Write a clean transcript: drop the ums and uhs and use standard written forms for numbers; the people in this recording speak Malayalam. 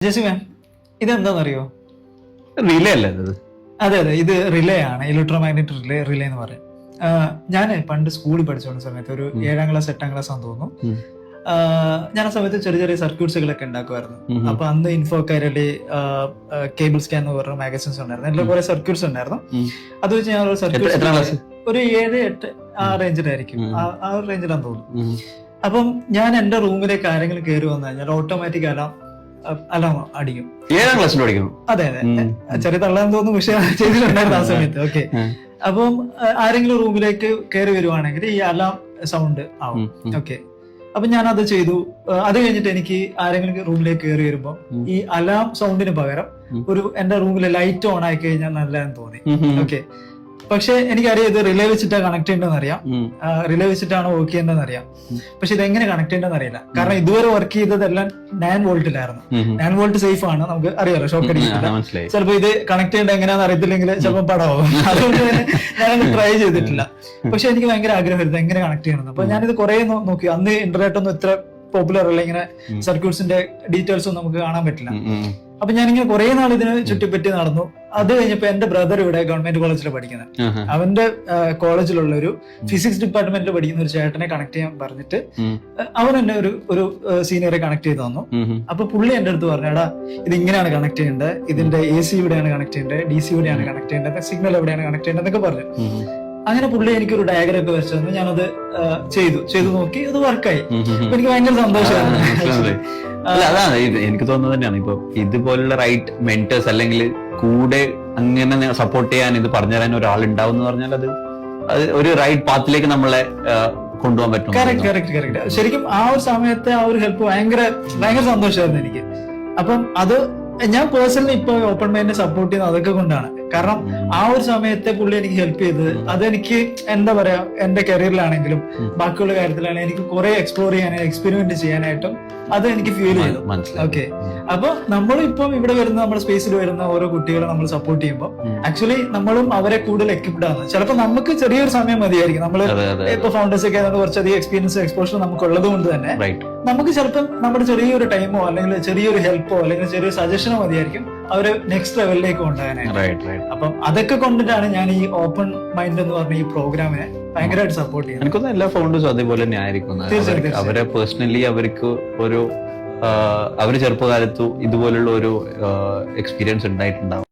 ജെസി മാം, ഇതെന്താണെന്നറിയോ? റിലേ അല്ലേ ഇത്? അതെ അതെ, ഇത് റിലേ ആണ്, ഇലക്ട്രോമാഗ്നറ്റിക് റിലേ എന്ന് പറയും. ഞാൻ പണ്ട് സ്കൂളിൽ പഠിച്ചുകൊണ്ട സമയത്ത് ഒരു 7ാം ക്ലാസ് 8ാം ക്ലാസ് ആണെന്ന് തോന്നുന്നു. ഞാൻ ആ സമയത്ത് ചെറിയ ചെറിയ സർക്യൂട്ട്സുകളൊക്കെ ഉണ്ടാക്കുമായിരുന്നു. അപ്പൊ അന്ന് ഇൻഫോ കൈരളി, കേബിൾ സ്കാൻ എന്ന് പറഞ്ഞ മാഗസിൻസ് ഉണ്ടായിരുന്നു. അതിൽ കുറെ സർക്യൂട്ട്സ് ഉണ്ടായിരുന്നു. അത് വെച്ച് ഞാൻ സർക്യൂട്ട് ഒരു 7, 8 ആ റേഞ്ചിലായിരിക്കും, ആ ഒരു റേഞ്ചിലാന്ന് തോന്നുന്നു. അപ്പം ഞാൻ എന്റെ റൂമിലേക്ക് ആരെങ്കിലും കയറി വന്നു കഴിഞ്ഞാൽ ഓട്ടോമാറ്റിക് അലാം അടിക്കും. 7ാം ക്ലാസ്സിൽ പഠിക്കുന്നു? അതെ അതെ, ചെറിയ തള്ളാന്ന് തോന്നുന്നു, പക്ഷെ ചെയ്തിട്ടുണ്ടായിരുന്നു ആ സമയത്ത്. ഓക്കെ, അപ്പം ആരെങ്കിലും റൂമിലേക്ക് കയറി വരുവാണെങ്കിൽ ഈ അലാം സൗണ്ട് ആവും. ഓക്കെ, അപ്പൊ ഞാൻ അത് ചെയ്തു. അത് കഴിഞ്ഞിട്ട് എനിക്ക് ആരെങ്കിലും റൂമിലേക്ക് കയറി വരുമ്പോൾ ഈ അലാം സൗണ്ടിന് പകരം എന്റെ റൂമിലെ ലൈറ്റ് ഓൺ ആയി കഴിഞ്ഞാൽ നല്ലതെന്ന് തോന്നി. ഓക്കെ, പക്ഷെ എനിക്കറിയാം ഇത് റിലേ വെച്ചിട്ടാണ് കണക്ട് ചെയ്യേണ്ടതെന്ന് അറിയാം, റിലേ വെച്ചിട്ടാണ് വർക്ക് ചെയ്യേണ്ടതെന്ന് അറിയാം. പക്ഷെ ഇതെങ്ങനെ കണക്ട് ചെയ്യേണ്ടതെന്ന് അറിയില്ല. കാരണം ഇതുവരെ വർക്ക് ചെയ്തതെല്ലാം 9 വോൾട്ടിലായിരുന്നു. 9 വോൾട്ട് സേഫ് ആണ്, നമുക്ക് അറിയാലോ, ഷോക്ക് അടിക്കില്ല. ചിലപ്പോ ഇത് കണക്ട് ചെയ്യേണ്ട എങ്ങനെയാണെന്ന് അറിയത്തില്ലെങ്കിൽ ചിലപ്പോൾ പടമാവും. അതുകൊണ്ട് തന്നെ ഞാനത് ട്രൈ ചെയ്തിട്ടില്ല. പക്ഷെ എനിക്ക് ഭയങ്കര ആഗ്രഹമായിരുന്നു എങ്ങനെ കണക്ട് ചെയ്യണം. അപ്പൊ ഞാനിത് കുറെ നോക്കി. അന്ന് ഇന്റർനെറ്റ് ഒന്നും ഇത്ര പോപ്പുലർ അല്ല, ഇങ്ങനെ സർക്യൂട്ട്സിന്റെ ഡീറ്റെയിൽസ് ഒന്നും നമുക്ക് കാണാൻ പറ്റില്ല. അപ്പൊ ഞാനിങ്ങനെ കുറെ നാൾ ഇതിനെ ചുറ്റിപ്പറ്റി നടന്നു. അത് കഴിഞ്ഞപ്പോ എന്റെ ബ്രദർ ഇവിടെ ഗവൺമെന്റ് കോളേജിലാണ് പഠിക്കുന്നത്. അവന്റെ കോളേജിലുള്ള ഒരു ഫിസിക്സ് ഡിപ്പാർട്ട്മെന്റിൽ പഠിക്കുന്ന ഒരു ചേട്ടനെ കണക്ട് ചെയ്യാൻ പറഞ്ഞിട്ട് അവൻ എന്നെ ഒരു സീനിയറെ കണക്ട് ചെയ്ത് തന്നു. അപ്പൊ പുള്ളി എന്റെ അടുത്ത് പറഞ്ഞു, എടാ ഇത് ഇങ്ങനെയാണ് കണക്ട് ചെയ്യേണ്ടത്, ഇതിന്റെ AC ഇവിടെയാണ് കണക്ട് ചെയ്യേണ്ടത്, DC ഇവിടെയാണ് കണക്ട് ചെയ്യേണ്ടത്, സിഗ്നൽ എവിടെയാണ് കണക്ട് ചെയ്യേണ്ടത് എന്നൊക്കെ പറഞ്ഞു. അങ്ങനെ പുള്ളി എനിക്കൊരു ഡയഗ്രം ഒക്കെ വെച്ചു തന്നു. ഞാനത് ചെയ്തു നോക്കി, അത് വർക്കായി. അപ്പൊ എനിക്ക് ഭയങ്കര സന്തോഷമായിരുന്നു. അതാണ് എനിക്ക് തോന്നുന്നത് തന്നെയാണ്. ഇപ്പൊ ഇതുപോലുള്ള റൈറ്റ് മെന്റേഴ്സ് അല്ലെങ്കിൽ കൂടെ അങ്ങനെ സപ്പോർട്ട് ചെയ്യാൻ, ഇത് പറഞ്ഞു തരാൻ ഒരാൾ ഉണ്ടാവും എന്ന് പറഞ്ഞാൽ അത് ഒരു റൈറ്റ് പാത്തിലേക്ക് നമ്മളെ കൊണ്ടുപോകാൻ പറ്റും. കറക്റ്റ്. ശരിക്കും ആ ഒരു സമയത്ത് ആ ഒരു ഹെൽപ്പ് ഭയങ്കര സന്തോഷമായിരുന്നു എനിക്ക്. അപ്പം അത് ഞാൻ പേഴ്സണലി ഇപ്പൊ ഓപ്പൺ മൈൻഡിനെ സപ്പോർട്ട് ചെയ്യുന്നത് അതൊക്കെ കൊണ്ടാണ്. കാരണം ആ ഒരു സമയത്തെ പുള്ളി എനിക്ക് ഹെൽപ്പ് ചെയ്തത് അതെനിക്ക് എന്താ പറയാ, എന്റെ കരിയറിലാണെങ്കിലും ബാക്കിയുള്ള കാര്യത്തിലാണെങ്കിലും എനിക്ക് കുറെ എക്സ്പ്ലോർ ചെയ്യാനും എക്സ്പെരിമെന്റ് ചെയ്യാനായിട്ടും അത് എനിക്ക് ഫീൽ ചെയ്തു. ഓക്കെ, അപ്പൊ നമ്മളിപ്പം ഇവിടെ വരുന്ന നമ്മുടെ സ്പേസിൽ വരുന്ന ഓരോ കുട്ടികളെ നമ്മൾ സപ്പോർട്ട് ചെയ്യുമ്പോൾ ആക്ച്വലി നമ്മളും അവരെ കൂടുതൽ എക്വിപ്ഡ് ആണ്. ചിലപ്പോൾ നമുക്ക് ചെറിയൊരു സമയം മതിയായിരിക്കും. നമ്മൾ ഇപ്പൊ ഫൗണ്ടേഴ്സ് ഒക്കെ കുറച്ചധികം എക്സ്പീരിയൻസ് എക്സ്പോഷർ നമുക്ക് ഉള്ളത് കൊണ്ട് തന്നെ നമുക്ക് ചിലപ്പോൾ നമ്മുടെ ചെറിയൊരു ടൈമോ അല്ലെങ്കിൽ ചെറിയൊരു ഹെൽപ്പോ അല്ലെങ്കിൽ ചെറിയൊരു സജഷനോ മതിയായിരിക്കും അവര് നെക്സ്റ്റ് ലെവലിലേക്ക് കൊണ്ടുപോകാനായിട്ട്. അപ്പം അതൊക്കെ കൊണ്ടിട്ടാണ് ഞാൻ ഈ ഓപ്പൺ മൈൻഡ് എന്ന് പറഞ്ഞ ഈ പ്രോഗ്രാമിനെ ഭയങ്കരമായിട്ട് സപ്പോർട്ട് ചെയ്യുന്നത്. എനിക്കൊന്നും എല്ലാ ഫൗണ്ടേഴ്സും അതേപോലെ തന്നെ ആയിരിക്കും. അവരെ പേഴ്സണലി അവർക്ക് ഒരു അവര് ചെറുപ്പകാലത്തു ഇതുപോലുള്ള ഒരു എക്സ്പീരിയൻസ് ഉണ്ടായിട്ടുണ്ടാവും.